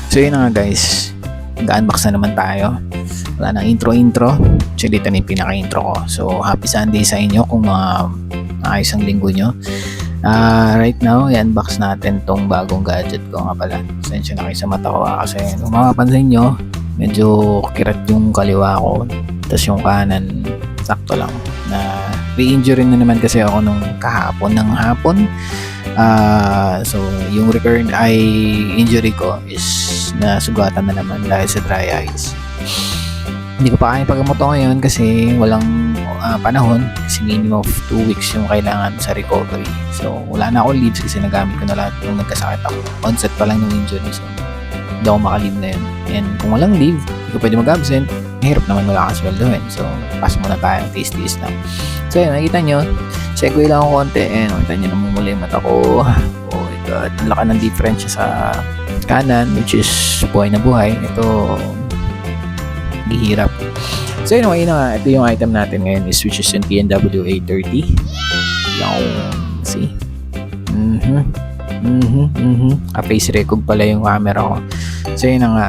So yun na nga guys, ga-unbox na naman tayo. Wala nang intro. Actually ito na yung pinaka-intro ko. So happy Sunday sa inyo kung ayos ang linggo nyo. Right now, i-unbox natin tong bagong gadget ko nga pala. Sensya na kayo sa mata ko kasi kung makapansin nyo, medyo kirat yung kaliwa ko. Tapos yung kanan, sakto lang. Na re-injury na naman kasi ako nung kahapon ng hapon. So yung recurrent eye injury ko is nasugatan na naman dahil sa dry eyes. Hindi ko pa kaya paggamot ngayon kasi walang panahon, kasi minimum of 2 weeks yung kailangan sa recovery. So wala na ako leaves kasi nagamit ko na lahat nung nagkasakit ako. Onset pa lang ng injury, so hindi ako maka-leave na yun. And kung walang leave, hindi ko pwede mag-absent. Mahirap naman wala kasweldohin. So pass muna tayo, taste lang. So yun, nakikita nyo, segue lang ako konti. Nakita nyo, namumula yung mata ko. Oh my god, ang laki ng difference sa kanan, which is buhay na buhay. Ito, gihirap. So yun, ito yung item natin ngayon is which is yung TNW 830. Yung, see? Face record pala yung camera ko. So yun na nga,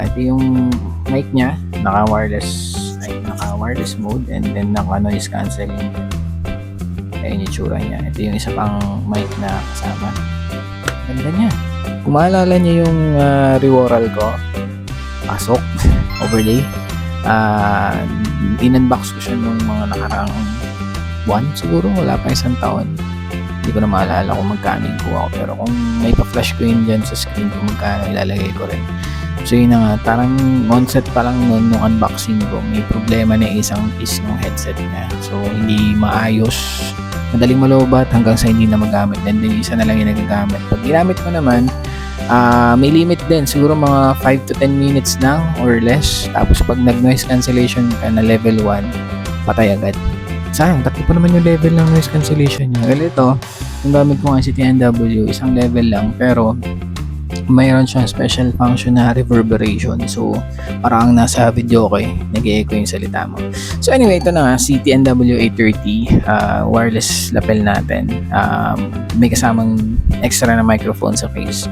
ito yung mic niya, naka-wireless mode, and then naka-noise cancelling. Ayun yung tsura niya. Ito yung isa pang mic na kasama. Ganda niya. Kung maalala niyo yung Reworal ko, pasok, overlay. In-unbox ko siya nung mga nakaraang buwan. Siguro wala pa isang taon. Hindi ko na maalala kung magkano yung kuha ko. Pero kung may pa-flash ko yun dyan sa screen kung magkano, ilalagay ko rin. So yun na nga, parang onset pa lang nun nung unboxing ko, may problema na isang piece ng headset niya. So hindi maayos, madaling malobat hanggang sa hindi na magamit. And then isa na lang yung nagagamit. Pag ginamit ko naman, may limit din, siguro mga 5 to 10 minutes lang or less. Tapos pag nag-noise cancellation ka na level 1, patay agad. Sayang, tatlo pa naman yung level ng noise cancellation niya. Well, ito, yung gamit ko nga si TNW, isang level lang, pero mayroon siyang special function na reverberation. So, parang nasa video ko nag-e-echo yung salita mo. So, anyway, ito na nga, si TNW 830, wireless lapel natin. May kasamang extra na microphone sa case.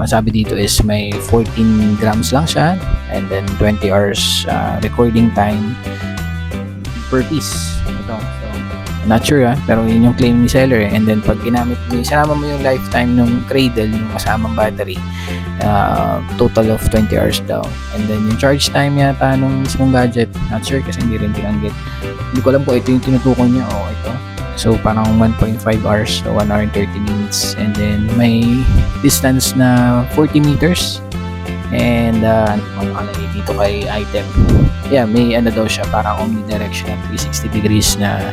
Sabi dito is may 14 grams lang siya, and then 20 hours recording time per piece. Ito. So, not sure pero yun yung claim ni seller and then pag ginamit mo, isama mo yung lifetime ng cradle, yung kasamang battery, total of 20 hours daw. And then yung charge time yata nung mismong gadget, not sure kasi hindi rin tinanggit. Hindi ko alam po ito yung tinutukoy niya o ito. So parang 1.5 hours, so 1 hour and 30 minutes. And then may distance na 40 meters. And ano pang nakalagay dito kay item, may ano daw siya, parang omnidirectional 360 degrees na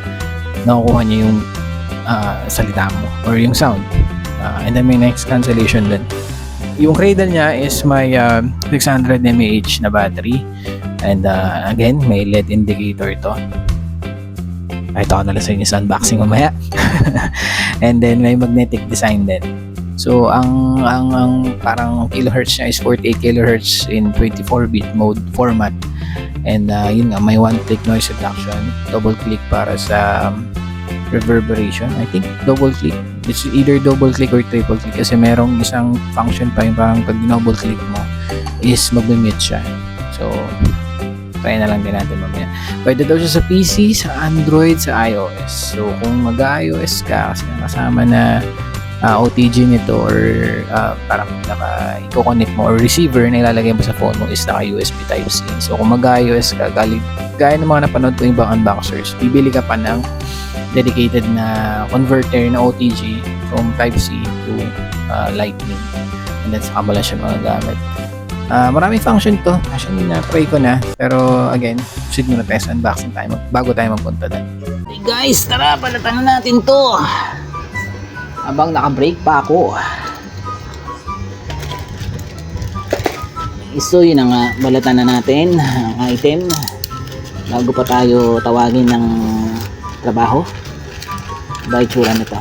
nakukuha niya yung salita mo or yung sound. And then may noise cancellation din. Yung cradle niya is may 600 mAh na battery, and again may LED indicator ito. Ito ko na lang sa inyo sa unboxing mamaya. And then may magnetic design din. So ang parang kilohertz niya is 48 kilohertz in 24-bit mode format. And yun nga, may one-click noise reduction, double-click para sa reverberation. I think double-click. It's either double-click or triple-click kasi merong isang function pa yung parang pag double-click mo is mag-mute siya. So, try na lang din natin mamaya. Pwede daw siya sa PC, sa Android, sa iOS. So, kung mag-iOS ka, kasi kasama na OTG nito or parang i-connect mo or receiver na ilalagay mo sa phone mo is naka-USB Type-C. So kung mag-iOS ka, gaya ng mga napanood ko ibang unboxers, bibili ka pa ng dedicated na converter na OTG from Type-C to Lightning, and then saka mo lang siya magagamit. Maraming function to. Actually, na-try ko na, pero again, proceed muna tayo sa unboxing tayo bago tayo magpunta doon. Hey guys, tara, palatan na natin to habang naka-break pa ako. So yun nga, balatan na natin ang item bago pa tayo tawagin ng trabaho. Ba itsura na to?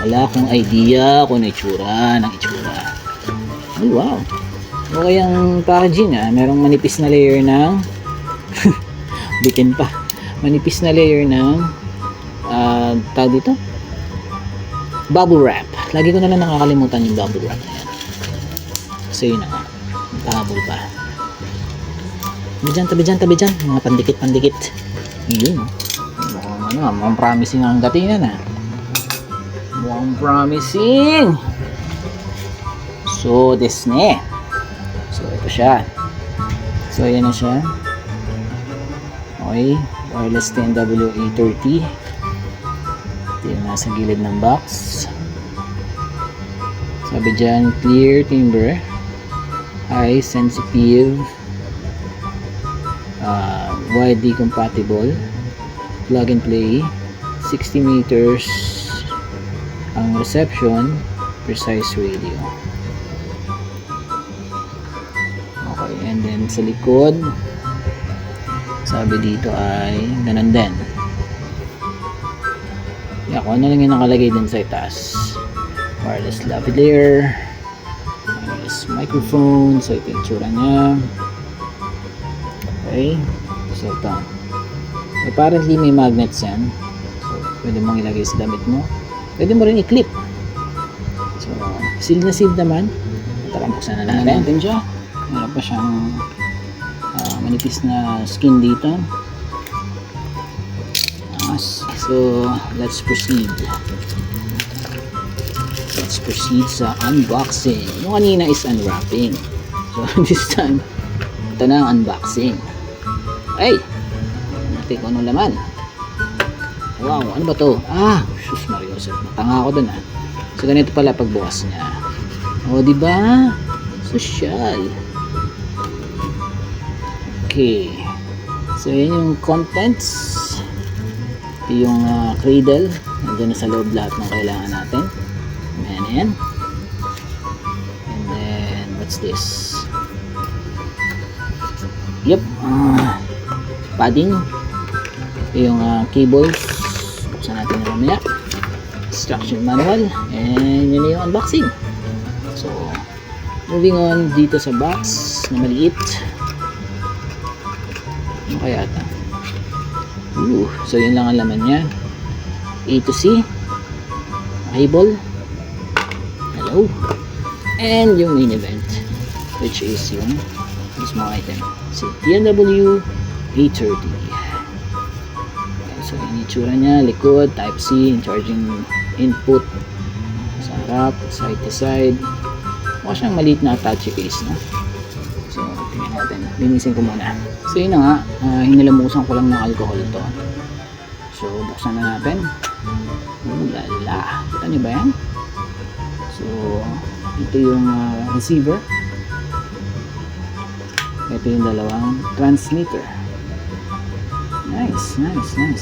Wala akong idea kung itsura ng itsura. Ay wow, okay ang packaging merong manipis na layer ng bitin pa, manipis na layer ng tawag dito, bubble wrap, Lagi ko na lang nakakalimutan yung bubble wrap na yan. So yun na nga. Pahabol pa. Tabi dyan. Mga pandikit. Yun. Mukhang promising ang datingan ah. Mukhang promising. So, this na. So, ito siya. So, ayan na siya. Okay. Wireless 10WA30. Ito yung nasa gilid ng box. Sabi dyan, clear timbre. High sensitive. Widely compatible. Plug and play. 60 meters ang reception. Precise radio. Okay, and then sa likod, sabi dito ay ganun din. Kung ano lang yung nakalagay din sa itaas. Wireless lavalier, wireless microphone. So ito yung tsura nya. Okay, so ito. Apparently may magnets yan. So pwede mong ilagay sa damit mo. Pwede mo rin i-clip. So sealed na sealed naman. Tara, buksan na natin siya. Meron pa siyang manipis na skin dito. So let's proceed sa unboxing. Yung kanina is unwrapping, so this time ito na ang unboxing. Ay, natin kung anong laman. Wow, ano ba to? Sus Mariosep, natanga ako dun So ganito pala pagbukas niya. Diba? Social. Okay, so yun yung contents. Ito yung cradle. Nandiyan na sa loob lahat ng kailangan natin. Ayan. And then, what's this? Yep. Padding. Ito yung cables. Buksan natin na mamaya. Instruction manual. And yun yung unboxing. So, moving on dito sa box na maliit. Ano kaya ito? So yun lang ang laman niya. A to C, eyeball, hello, and yung main event, which is yung mismo item, si TNW A30. So yung itsura niya, likod, type C, charging input, sa harap, side to side. Mukha siyang maliit na attache case, no? So tingnan natin, linisin ko muna. So yun na nga, hinilamusan ko lang ng alcohol to. So buksan na natin. Lala, kita niyo ba yan? So ito yung receiver. Ito yung dalawang transmitter. Nice.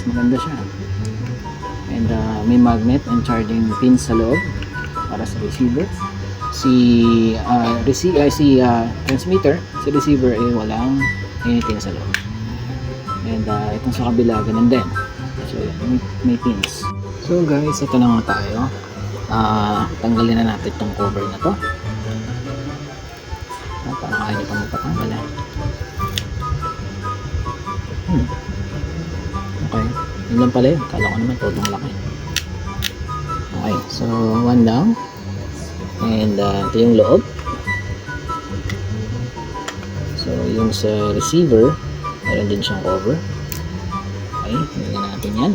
Maganda siya. And may magnet and charging pins sa loob para sa receiver. Si transmitter, si receiver ay walang anything sa loob. And itong sa kabila ganun din. So may pins. So guys, ito na nga tayo. Tanggalin na natin itong cover na to. Parang kaya nyo pa magpatanggal Okay, yun lang pala yun. Kala ko naman todong laki. Okay, so one down. And ito yung loob. So yung sa receiver, meron din siyang cover. Okay, tingnan natin yan.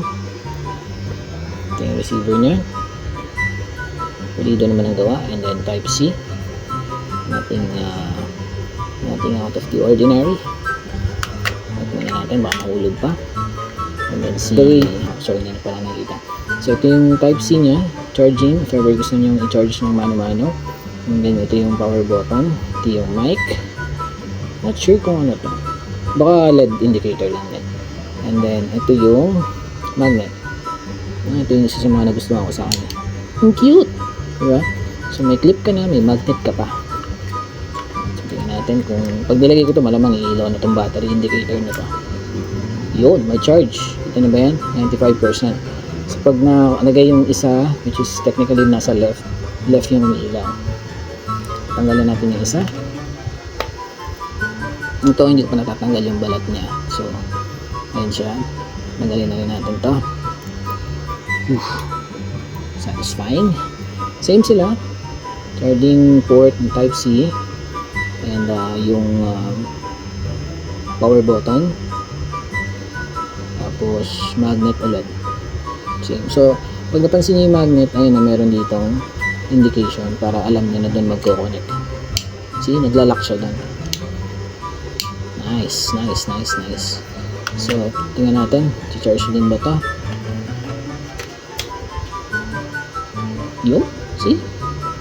Ito yung receiver nya. Pulido naman ang gawa. And then type C. Nothing out of the ordinary. Tingnan natin, baka mahulog pa. And then sorry, hindi na pala nakita. So ito yung type C nya, charging if ever gusto nyo i-charge ng mano-mano. And then ito yung power button. Ito yung mic. Not sure kung ano to, baka LED indicator lang din. And then ito yung magnet. Ito yung isa sa mga nagustuhan ko sa kanya. Ang cute, diba? So may clip ka na, may magnet ka pa. So tingnan natin kung pag nilagay ko to, malamang iilaw na itong battery indicator na to. Yun, may charge. Ito na ba yan? 95%. So pag nalagay yung isa, which is technically nasa left yung umiilaw. Tanggalin natin yung isa. Ito hindi ko pa natatanggal yung balat niya. So ayun siya. Tanggalin na rin natin to. Satisfying. Same sila. Charging port ng Type-C. And yung power button. Tapos magnet ulit. Same. So, pag napansin niyo yung magnet, ayun na meron ditong indication para alam niyo na doon magko-connect. See, naglalak siya doon. Nice. So, tingnan natin. Si-charge din ba to? Yun. See?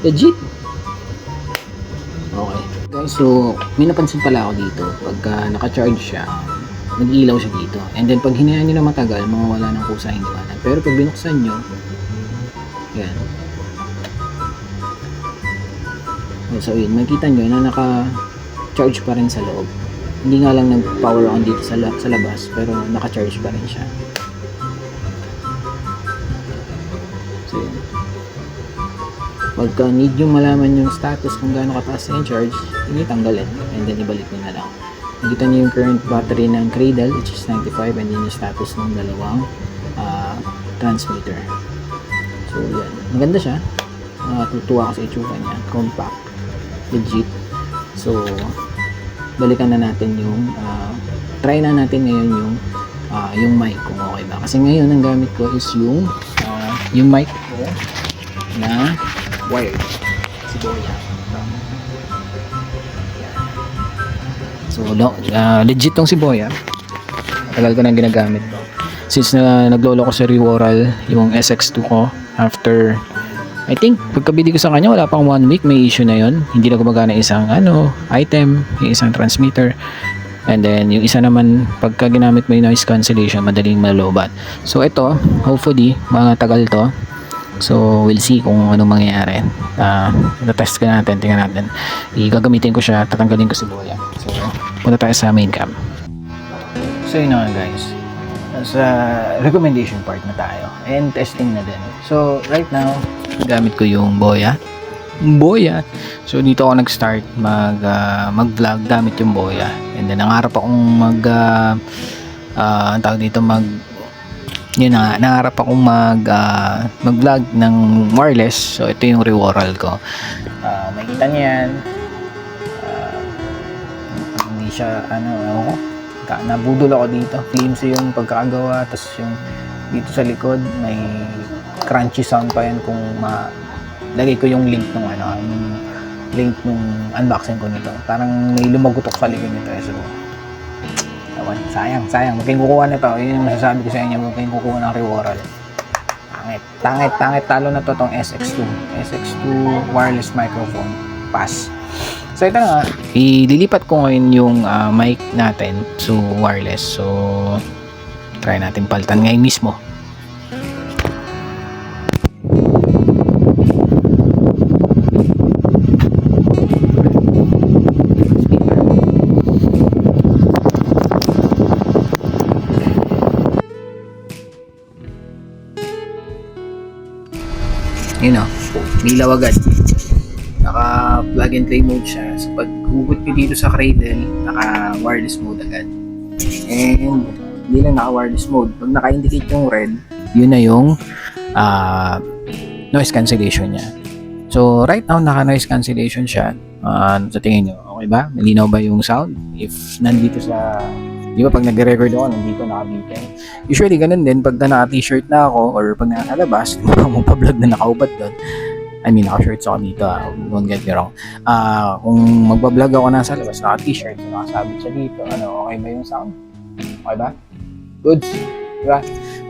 Legit. Okay. Guys, so, may napansin pala ako dito. Pagka naka-charge siya, nag-ilaw siya dito. And then, pag hinayaan nyo na matagal, mawawala ng kusa yung liwanag. Pero pag binuksan nyo, yan. So, yun. Makikita nyo na naka-charge pa rin sa loob. Hindi nga lang nag-power on dito sa labas, pero naka-charge pa rin siya. So, yun. Pagka need yung malaman yung status kung gaano kataas yung charge, hindi tanggalin. And then, ibalik nyo na lang. Nakita nyo yung current battery ng Cradle, which is 95, and then yung status ng dalawang transmitter. So, yan. Maganda siya. Tutuwa ako sa itsura niya. Compact. Legit. So, balikan na natin yung try na natin ngayon yung mic kung okay ba. Kasi ngayon, ang gamit ko is yung mic ko na wired. Siboya. So, legit tong Siboya. Tagal ko nang ginagamit to. Since naglolo ko sa Reworal yung SX2 ko after I think pagkabili ko sa kanya wala pang 1 week, may issue na yon. Hindi na gumagana isang item, yung isang transmitter. And then yung isa naman pagka ginamit mo yung noise cancellation, madaling malobat. So ito, hopefully mga tagal to. So we'll see kung ano mangyayari. Test ko natin, tingnan natin. Gagamitin ko siya, tatanggalin ko si Boya. So punta tayo sa main cam. So yun na guys. Sa recommendation part na tayo and testing na din. So right now gamit ko yung Boya. So dito ako nag-start mag-vlog gamit yung Boya. And then nangarap akong ang tawag dito nangarap akong mag-vlog ng wireless. So ito yung Reworal ko. Makikita niyo yan. Hindi siya nabudol ako dito. Flimsy yung pagkakagawa, tapos yung dito sa likod may crunchy sound pa yan kung lagay ko yung link nung unboxing ko nito. Parang may lumagutok sa likod nito. So sayang. Huwag kayong kukuha nito. Yun yung masasabi ko sa inyo. Huwag kayong kukuha ng Reworal. Tangit. Talo na to tong SX2 wireless microphone. Pass. So ito na nga, ililipat ko ngayon yung mic natin to wireless. So try natin palitan ngayon mismo. Yun o, nilaw agad. Naka plug and play mode siya. So pag hugot nyo dito sa Cradle, naka wireless mode agad. And hindi lang naka wireless mode. Pag naka-indicate yung red, yun na yung noise cancellation niya. So right now naka noise cancellation siya. Sa tingin nyo, okay ba? Malinaw ba yung sound? If nandito sa, di ba pag nagre-record ako, nandito naka-beacon. Usually ganun din pag naka-t-shirt na ako or pag naka-labas, magpa-vlog na naka-ubad doon. I mean, naka-shirts ako dito. Don't get me wrong. Kung magbablog ako nasa labas, naka-t-shirt, nakasabit siya dito. Okay ba yung sound? Okay ba? Good. Diba?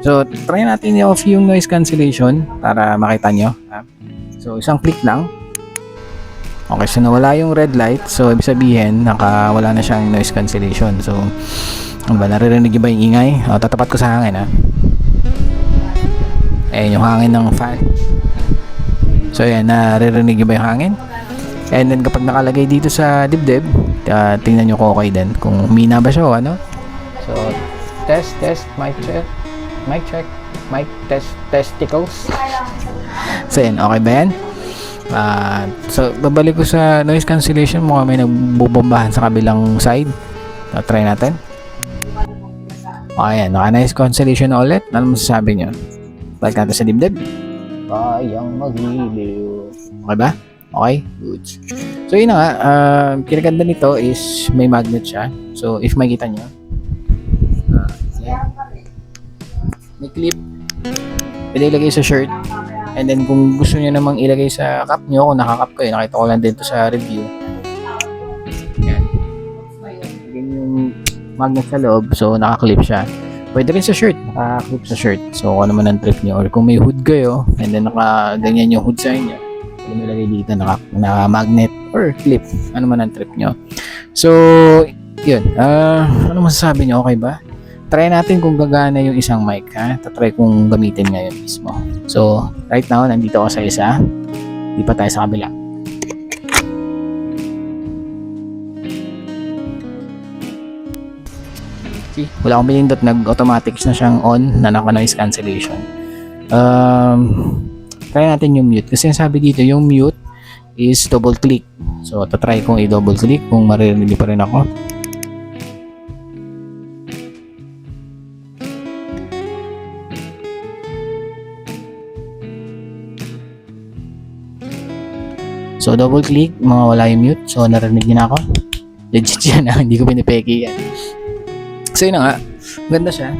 So, try natin i-off yung noise cancellation para makita nyo. So, isang click lang. Okay, so nawala yung red light. So, ibig sabihin, wala na siyang noise cancellation. So, naririnig nyo ba yung ingay? Tatapat ko sa hangin, Ayan yung hangin ng fan. So ayan, naririnig nyo ba yung hangin? And then kapag nakalagay dito sa dibdib, tingnan nyo kung okay din. Kung mina ba siya o ano. So, test, mic check, mic test, testicles. So ayan, okay ba yan? So, babalik ko sa noise cancellation. Mukhang may nagbubombahan sa kabilang side. So, try natin. Okay, naka-noise cancellation na ulit. Ano masasabi nyo? Balik natin sa dibdib. kayang maghiliw. Okay ba? Okay? Good. So yun na nga, kinaganda nito is may magnet siya. So if makita nyo, may clip, pwede ilagay sa shirt. And then kung gusto nyo namang ilagay sa cup nyo, kung nakakap kayo, nakita ko lang dito sa review. Yan. Yan yung magnet sa loob, so nakaklip siya. Pwede rin sa shirt, nakaklip sa shirt. So kung ano man ang trip nyo, or kung may hood kayo, and then ganyan yung hood sa inyo, pwede mo ilagay dito, naka magnet or clip, ano man ang trip nyo. So, yun. Ano masasabi nyo? Okay ba? Try natin kung gagana yung isang mic, ha? Tatry kong gamitin ngayon mismo. So, right now, nandito ako sa isa. Di pa tayo sa kabila. See? Wala akong pinindot. Nag-automatic na siyang on na naka-noise cancellation. Try natin yung mute. Kasi sabi dito, yung mute is double click. So, tatry kong i-double click kung maririnig pa rin ako. So, double click, mawawala yung mute. So, narinig niyo na ako. Legit yan, hindi ko pinipeki yan. So, yun na nga. Ganda siya.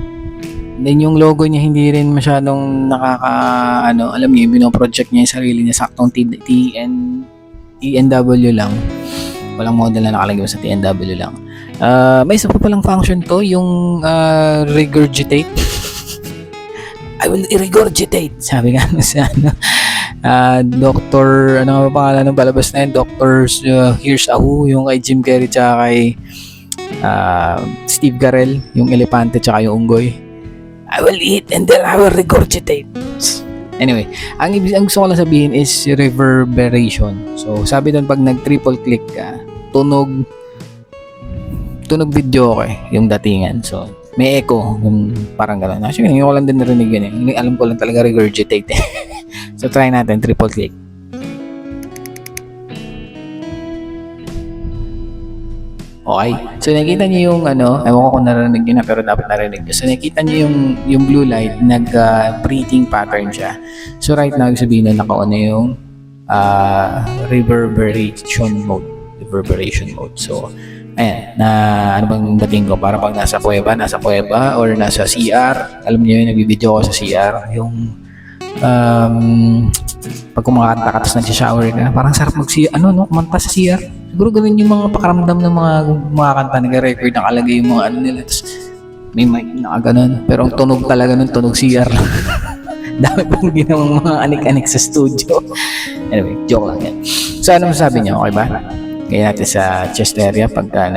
Then, yung logo niya hindi rin masyadong alam niyo, binoproject niya yung sarili niya. Saktong TNW lang. Walang model na nakalagay sa TNW lang. May isa pa palang function to, yung regurgitate. I will regurgitate. Sabi nga sa Dr. ano ba pangalan ng palabas na yun? Dr. Here's a Who, yung kay Jim Carrey tsaka kay Steve Carell, yung elepante tsaka yung unggoy. I will eat and then I will regurgitate. Anyway, ang gusto ko lang sabihin is reverberation. So, sabi doon pag nag-triple click ka, tunog video ko yung datingan. So, may echo, yung parang gano'n. Actually, hindi ko lang din narinig yun eh. Alam ko lang talaga regurgitate eh. So, try natin, triple click. Okay. So, nakita niyo yung ewan ko kung narinig nyo na, pero dapat narinig nyo. So, nakita niyo yung blue light, breathing pattern siya. So, right now, sabihin na naka-on na yung reverberation mode. So, ayan, ano bang dating ko? Para pag nasa kuweba, or nasa CR, alam niyo yung nag-video ko sa CR, yung pag kumakanta ka tapos nag-shower ka, parang sarap kumanta sa CR. Siguro ganun yung mga pakaramdam ng mga kumakanta, nag-record, nakalagay yung mga nila, tapos may mic na ganun. Pero ang tunog talaga nun, tunog CR. Dami pang ginawang mga anik-anik sa studio. Anyway, joke lang yan. So, ano masasabi niyo? Okay ba? Kaya natin sa chest area pagka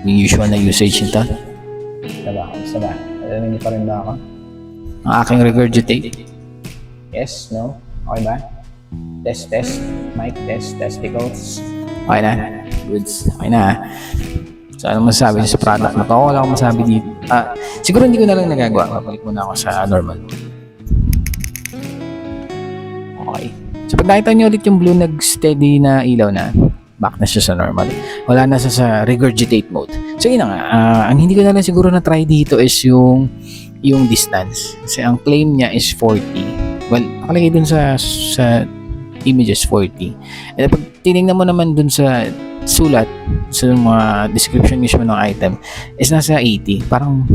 yung usual na usage nito. Basta ba? Alam niyo pa rin ba ako? Ang aking regurgitate. Yes? No? Okay ba? Test. Mic test. Testicles. Okay na? Goods. Okay na. So, ano masasabi niyo sa product na to? Wala akong masabi dito. Siguro hindi ko na lang nagagawa. Babalik muna ako sa normal. Okay. So, pag nakita niyo ulit yung blue nag-steady na ilaw na, back na siya sa normal. Wala na siya sa regurgitate mode. So, yun na nga. Ang hindi ko na lang siguro na-try dito is yung distance. Kasi ang claim niya is 40. Well, nakalagay dun sa images 40. And pag tinignan mo naman dun sa sulat, sa mga description mismo ng item, is nasa 80. Parang,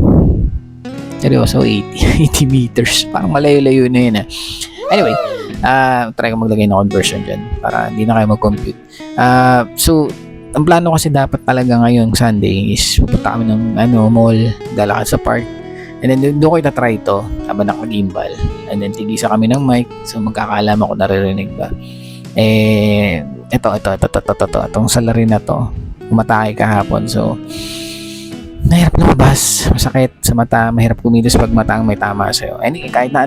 seryoso, 80 meters. Parang malayo-layo na yun. Anyway, try ko maglagay ng conversion dyan para hindi na kayo mag-compute. So, ang plano kasi dapat talaga ngayong Sunday is pupunta kami ng mall, lalakad sa park. And then doon ko itatry ito habang naka-gimbal. And then tigisa kami ng mic. So magkakaalam ako naririnig ba. Itong salarin na to. Umatake kahapon. So mahirap lumabas. Masakit sa mata. Mahirap kumilos pag mata ang may tama sa'yo. Kahit na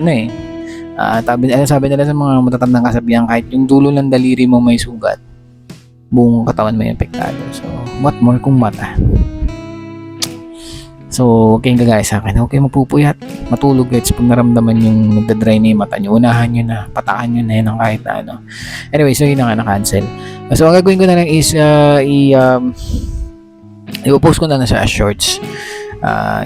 sabi nila sa mga matatandang kasabihan, kahit yung dulo ng daliri mo may sugat, buong katawan may apektado. So what more kung mata. So, okay kagaya sa akin. Okay, mapupuyat. Matulog guys. Pag naramdaman yung nagdadry na yung mata nyo, unahan nyo na. Patakan nyo na yun ng kahit na ano. Anyway, so yun na nga na-cancel. So, ang gagawin ko na lang is i-post ko na sa shorts.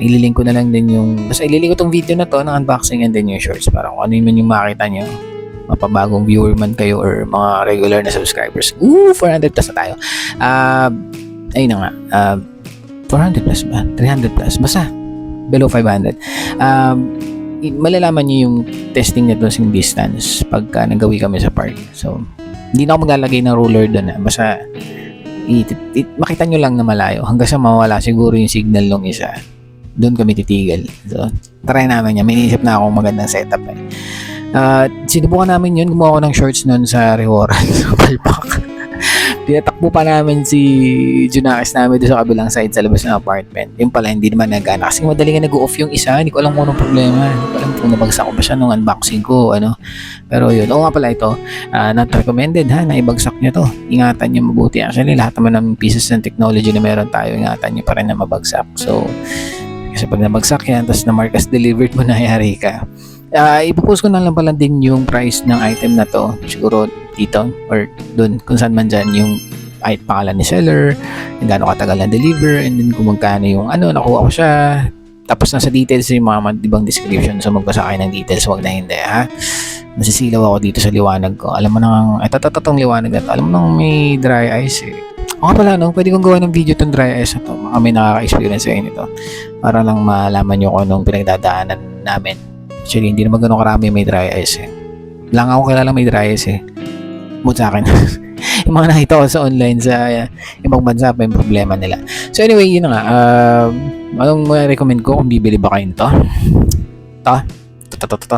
ililink ko na lang din basta ililink ko tong video na to ng unboxing and then yung shorts para kung ano yung makita nyo, mapabagong viewer man kayo or mga regular na subscribers. 400 plus na tayo. Ayun na nga, 400 plus ba? 300 plus, basta below 500. Malalaman nyo yung testing na dosing distance pagka nagawi kami sa park. So hindi na ako maglalagay ng ruler doon, basta makita nyo lang na malayo hanggang sa mawala siguro yung signal ng isa, doon kami titigil. So try namin yan, may inisip na akong magandang setup sinubukan namin yun, gumawa ako ng shorts noon sa Rehoran sa Palpak. Tinatakbo pa namin si Junakis namin doon sa kabilang side sa labas ng apartment. Yung pala hindi naman nagana kasi madali nga nag-off yung isa, hindi ko alam kung anong problema, hindi ko alam kung nabagsak ko ba siya nung unboxing ko pero yun, nga pala ito, not recommended na ibagsak nyo to, ingatan nyo mabuti. Actually lahat naman ng pieces ng technology na meron tayo, ingatan nyo pa rin na mabagsak. So kasi pag nabagsak yan tapos na mark as delivered mo, nayari ka. Ipopost ko na lang pala din yung price ng item na to, siguro dito or dun kung saan man dyan, yung pangalan ni seller, yung gaano katagal na deliver, and then kung magkano yung nakuha ko siya, tapos nasa details yung mga ibang description. So magbasa kayo ng details, wag na hindi nasisilaw ako dito sa liwanag ko. Alam mo nang tong liwanag na to, alam mo nang may dry ice pala pwede kong gawa ng video tong dry ice na to, baka may nakaka-experience kayo nito para lang malaman nyo kung anong pinagdadaanan namin. Actually hindi naman ganun karami may dry ice lang ako kilala may dry ice mo sa akin. Yung mga nakita ko sa online sa ibang bansa pa yung problema nila. So anyway, yun na nga. Anong recommend ko kung bibili ba kayo nito?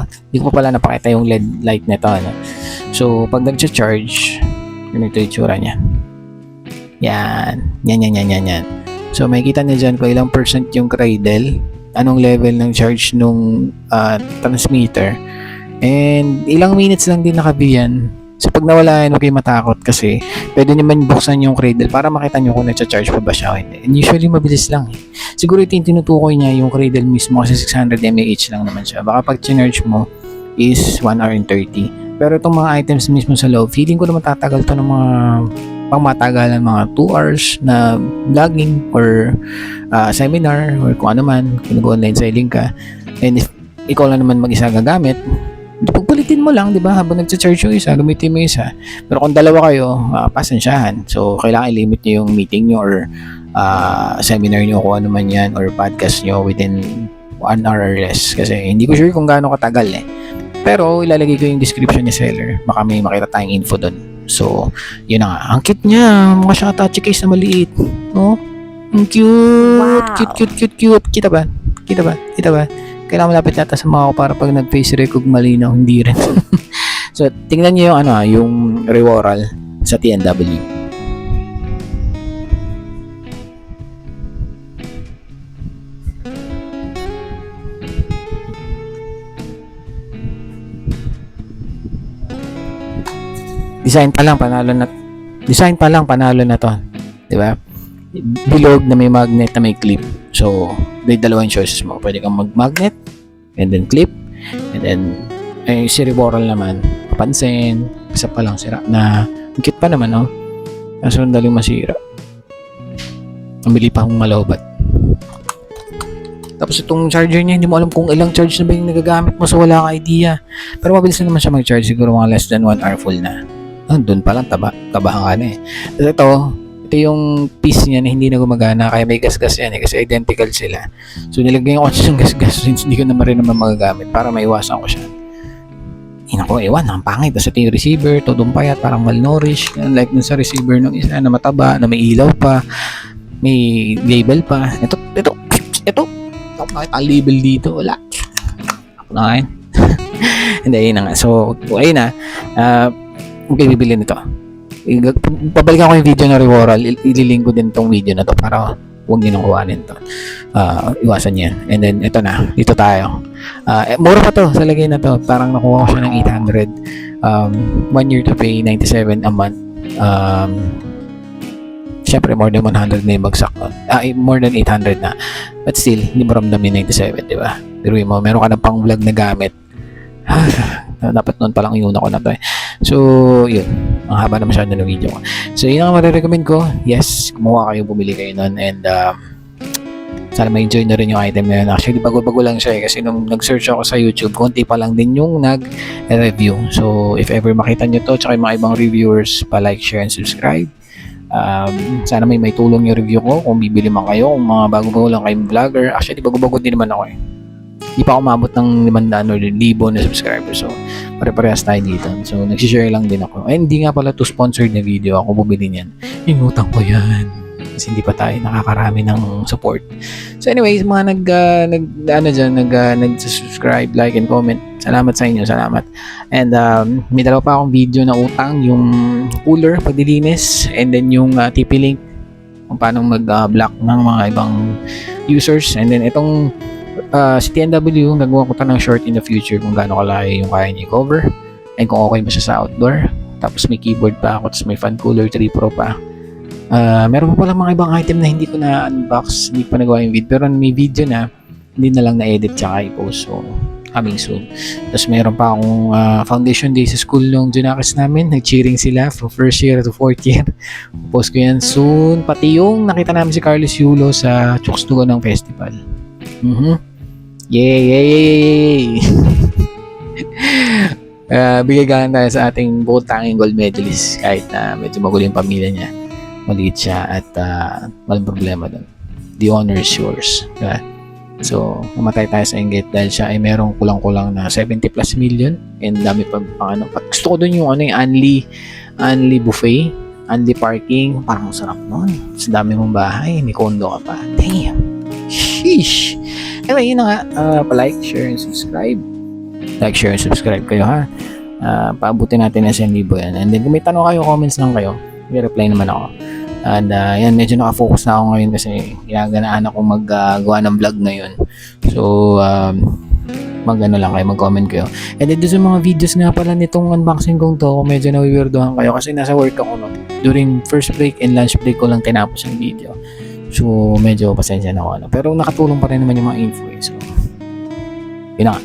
Hindi ko pa pala napakita yung LED light nito. So pag nag-charge, ganito yung tsura niya. Yan. So makikita niyo dyan kung ilang percent yung cradle, anong level ng charge nung transmitter, and ilang minutes lang din nakabiyan. So pag nawala yan, huwag kayo matakot kasi pwede naman buksan yung cradle para makita nyo kung nag-charge pa ba siya o hindi. And usually mabilis lang siguro ito yung tinutukoy niya, yung cradle mismo, kasi 600 mAh lang naman siya. Baka pag charge mo is 1 hour and 30. Pero itong mga items mismo sa loob, feeling ko naman tatagal to ng mga pangmatagalan, mga 2 hours na vlogging or seminar or kung ano man, kung nag-online selling ka. And if ikaw lang naman mag-isa gagamit, pagpalitin mo lang, di ba? Habang nag-charge yung isa, gamitin mo yung isa. Pero kung dalawa kayo, pasensyahan. So, kailangan i-limit nyo yung meeting nyo or seminar nyo, kung ano man yan, or podcast nyo within 1 hour or less. Kasi hindi ko sure kung gaano katagal Pero, ilalagay ko yung description ni seller. Baka may makita tayong info doon. So, yun na nga. Ang cute niya. Mukha siya touchy case na maliit. No? Ang cute. Wow. Cute. Kita ba? Kailangan malapit yata sa mga ko para pag nag-face recog malinaw, hindi rin. So, tingnan niyo yung yung Reworal sa TNW. Design pa lang panalo na to. 'Di ba? Bilog na may magnet na may clip. So, may dalawang choices mo. Pwede kang mag-magnet and then clip, and then si Reworal naman, papansin, isa pa lang sira na. Ang cute pa naman, kaso daling masira. Mabili pa akong malawbat. Tapos itong charger niya, hindi mo alam kung ilang charge na ba yung nagagamit mo, so wala kang idea. Pero mabilis na naman siya mag-charge, siguro mga less than 1 hour full na. Doon pa lang, tabahan ka na Tapos ito yung piece niya na hindi na gumagana, kaya may gas-gas yan kasi identical sila. So nilagay ko siya ng gas-gas since hindi ko naman magagamit para maiwasan ko siya. Ang pangit. Tapos ito yung receiver, todong payat, parang malnourished, like dun sa receiver ng isa na mataba, na may ilaw pa, may label pa. Ito bakit ang label dito? Wala. Ako hindi, yun na nga. So ayun na, okay, bibili nito. Pabalikan ko yung video na Reworal, ililink ko din tong video na to para huwag nyo nang kuhanin to. Iwasan yan. And then ito na, dito tayo. Mura pa to sa lagay na to, parang nakuha ko siya ng 800. 1 year to pay 97 a month. Syempre more than 100 na yung bagsak nun. More than 800 na, but still hindi mo ramdam yung 97, diba? Pero mo, meron ka ng pang vlog na gamit. Dapat noon palang iuna ko na to So, yun. Ang haba na masyado ng video ko. So, yun ang marirecommend ko. Yes, kumuha kayo, bumili kayo nun. And, Sana ma-enjoy na rin yung item na yun. Actually, bago-bago lang siya kasi nung nag-search ako sa YouTube, konti pa lang din yung nag-review. So, if ever makita nyo to, tsaka yung mga ibang reviewers, pa-like, share, and subscribe. Sana may tulong yung review ko kung bibili man kayo, kung mga bago-bago lang kayong vlogger. Actually, bago-bago din naman ako eh. Hindi pa ako umabot ng 500 or 1,000 na subscribers. So, pare-parehas tayo dito. So, nagsishare lang din ako. Hindi nga pala to sponsored na video. Ako bumili niyan. Inutang ko yan. Kasi hindi pa tayo nakakarami ng support. So, anyways, mga nag-subscribe, like, and comment. Salamat sa inyo. Salamat. And, may dalawa pa akong video na utang. Yung cooler, paglilinis. And then, yung TP-Link. Kung paano mag-block ng mga ibang users. And then, itong si TNW, nagawa ko ng short in the future kung gaano kalayo yung kaya niya i-cover and kung okay ba siya sa outdoor. Tapos may keyboard pa ako, tapos may fan cooler 3 Pro pa. Meron pa pala mga ibang item na hindi ko na unbox, hindi pa nagawa yung video, pero may video na, hindi na lang na-edit tsaka i-post. So, coming soon. Tapos meron pa akong foundation day sa school nung Junakis namin. Nag-cheering sila from first year to fourth year. Post ko yan soon. Pati yung nakita namin si Carlos Yulo sa Chokstugan ng festival. Yay! Bigay tayo sa ating bukod tanging gold medalist kahit na medyo magulo yung pamilya niya. Maliit siya at walang problema doon. The honor is yours. So, namatay tayo sa inggit dahil siya ay merong kulang-kulang na 70 plus million and dami pa ano. Gusto ko doon yung yung Anli buffet, Anli parking, parang sarap noon. Sa dami mong bahay, may kondo ka pa. Damn! Sheesh! Anyway, yun na nga. Pa-like, share, and subscribe. Like, share, and subscribe kayo ha. Paabutin natin na 1,000 yan. And then, kung may tanong kayo, comments lang kayo. May reply naman ako. And yan, medyo nakafocus na ako ngayon kasi ginaganaan ako maggawa ng vlog ngayon. So, mag-ano lang kayo, mag-comment kayo. And then, doon sa mga videos nga pala nitong unboxing kong to, kung medyo nawiwirdohan kayo kasi nasa work ako no. During first break and lunch break ko lang tinapos yung video. So, medyo pasensya na ako. Ano. Pero nakatulong pa rin naman yung mga info. So, yun na nga.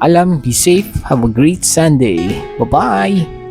Alam, be safe, have a great Sunday. Bye-bye!